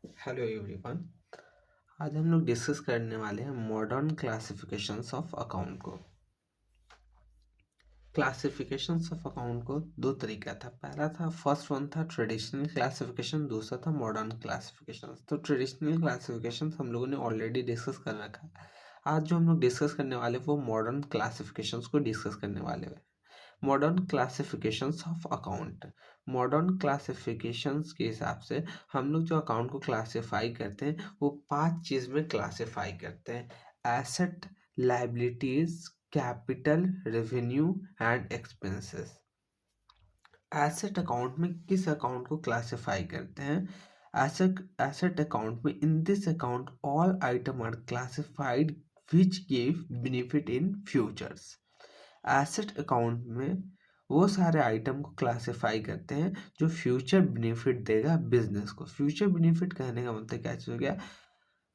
Hello everyone. आज हम लोग डिस्कस करने वाले हैं मॉडर्न क्लासिफिकेशंस ऑफ अकाउंट को। क्लासिफिकेशंस ऑफ अकाउंट को दो तरीका था। पहला था, फर्स्ट वन था ट्रेडिशनल क्लासिफिकेशन, दूसरा था मॉडर्न क्लासिफिकेशन। तो ट्रेडिशनल क्लासिफिकेशन हम लोगों ने ऑलरेडी डिस्कस कर रखा है। आज जो हम लोग डिस्कस करने वाले वो मॉडर्न क्लासिफिकेशंस को डिस्कस करने वाले हैं। Modern classifications of account. Modern classifications के हिसाब से हम लोग जो अकाउंट को क्लासिफाई करते हैं वो 5 चीज़ में क्लासिफाई करते हैं: asset, liabilities, capital, revenue and expenses. Asset account में किस अकाउंट को क्लासिफाई करते हैं? एसेट अकाउंट में, in this account all item are classified which give benefit in futures. Asset account में वो सारे आइटम को क्लासिफाई करते हैं जो फ्यूचर बेनिफिट देगा बिजनेस को। फ्यूचर बेनिफिट कहने का मतलब क्या चीज़ हो गया?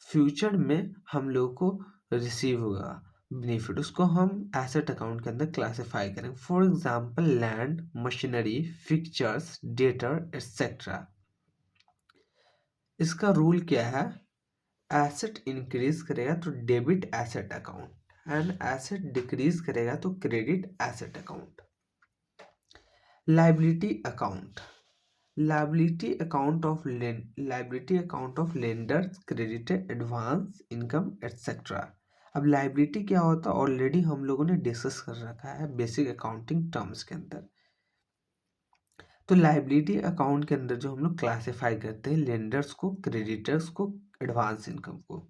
फ्यूचर में हम लोग को रिसीव होगा बेनिफिट, उसको हम एसेट अकाउंट के अंदर क्लासिफाई करेंगे। For example land, machinery, fixtures, debtor etcetera. इसका रूल क्या है? एसेट इंक्रीज करेगा तो debit asset account and asset decrease करेगा तो credit asset account. Liability account. Liability account of lenders, creditor, advance, income etcetera. अब लायबिलिटी क्या होता है ऑलरेडी हम लोगों ने डिस्कस कर रखा है बेसिक अकाउंटिंग टर्म्स के अंदर। तो लायबिलिटी अकाउंट के अंदर जो हम लोग क्लासिफाई करते हैं लेंडर्स को, क्रेडिटर्स को, एडवांस इनकम को।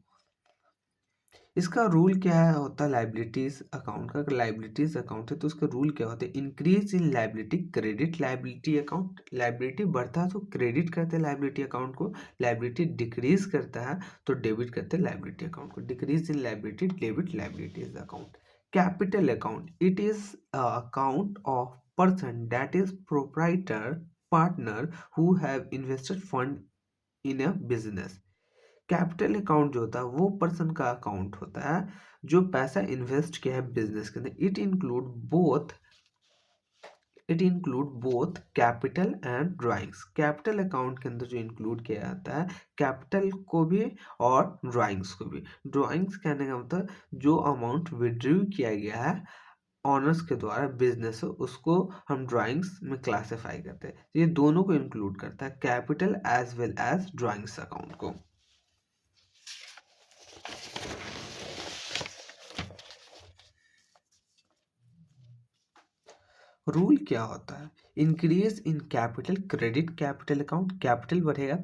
इसका रूल क्या है होता है लायबिलिटीज अकाउंट का? अगर लायबिलिटीज अकाउंट है तो उसका रूल क्या होता है? इंक्रीज इन liability, credit liability account. Liability बढ़ता है तो क्रेडिट करते हैं लायबिलिटी अकाउंट को, लायबिलिटी डिक्रीज करता है तो डेबिट करते हैं लायबिलिटी अकाउंट को। Decrease in liability, debit liabilities account. Capital account, it is account of person that is proprietor, partner who have invested fund in a business। Capital account जो होता है वो पर्सन का अकाउंट होता है जो पैसा इन्वेस्ट किया है बिजनेस के अंदर। It include both capital and drawings. Capital account के अंदर जो इंक्लूड किया जाता है कैपिटल को भी और ड्राइंग्स को भी। ड्राइंग्स कहने का मतलब जो अमाउंट विड्रू किया गया है ऑनर्स के द्वारा बिजनेस है उसको हम ड्राइंग्स में क्लासिफाई करते हैं। ये दोनों को इंक्लूड करता है, capital as well as drawings account को। रूल क्या होता है? Increase in capital, credit capital account. Capital बढ़ेगा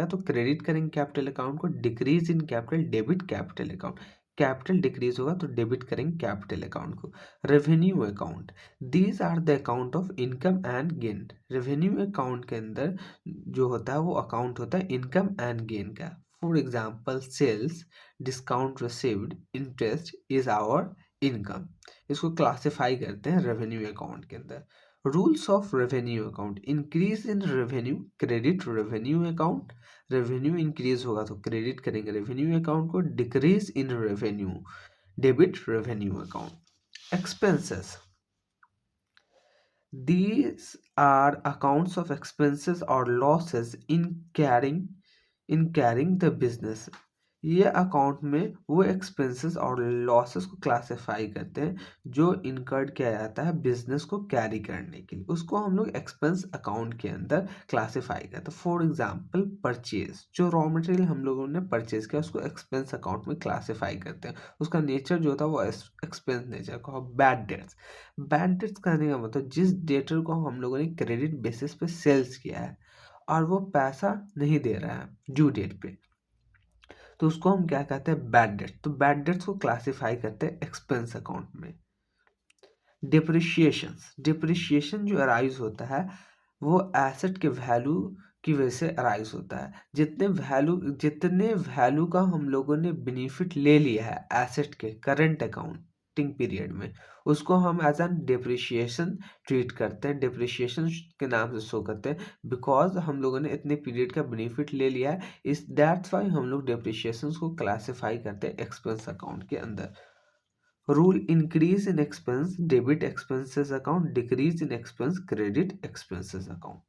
तो क्रेडिट करेंगे कैपिटल अकाउंट को। Decrease in capital, debit capital account. Capital decrease होगा तो डेबिट करेंगे कैपिटल अकाउंट को। Revenue account, these are the account of income and gain. Revenue account के अंदर जो होता है वो अकाउंट होता है इनकम एंड गेन का। For example sales, discount received, interest is our income. इसको क्लासिफाई करते हैं रेवेन्यू अकाउंट के अंदर। Rules of revenue account, increase in revenue, credit revenue account. Revenue increase होगा तो क्रेडिट करेंगे रेवेन्यू अकाउंट को। Decrease in revenue, debit revenue account. Expenses, these are accounts of expenses or losses in carrying the business। ये account में वो expenses और losses को classify करते हैं जो इनकर्ड किया जाता है बिजनेस को कैरी करने के लिए, उसको हम लोग एक्सपेंस अकाउंट के अंदर क्लासिफाई करते हैं। फॉर एग्जांपल परचेज, जो रॉ मटेरियल हम लोगों ने परचेज किया उसको एक्सपेंस अकाउंट में क्लासिफाई करते हैं। उसका नेचर जो होता है वो एक्सपेंस नेचर का। बैड डेट्स, बैड डेट्स कहने का मतलब जिस डेटर को हम लोगों ने क्रेडिट बेसिस पे सेल्स किया है और वो पैसा नहीं दे रहा है ड्यू डेट पे, तो उसको हम क्या कहते हैं? Bad debt. तो बैड डेट्स को क्लासिफाई करते हैं एक्सपेंस अकाउंट में। डिप्रिशिएशन जो अराइज होता है वो एसेट के वैल्यू की वजह से अराइज होता है। जितने वैल्यू का हम लोगों ने बेनिफिट ले लिया है एसेट के करंट अकाउंटिंग पीरियड में, उसको हम एज एन डिप्रिशिएशन ट्रीट करते हैं, डिप्रिशिएशन के नाम से शो करते हैं। बिकॉज हम लोगों ने इतने पीरियड का बेनिफिट ले लिया है, इस दैट्स वाई हम लोग डिप्रिशिएशन को क्लासिफाई करते हैं एक्सपेंस अकाउंट के अंदर। Rule, increase in expense, debit expenses account, decrease in expense, credit expenses account.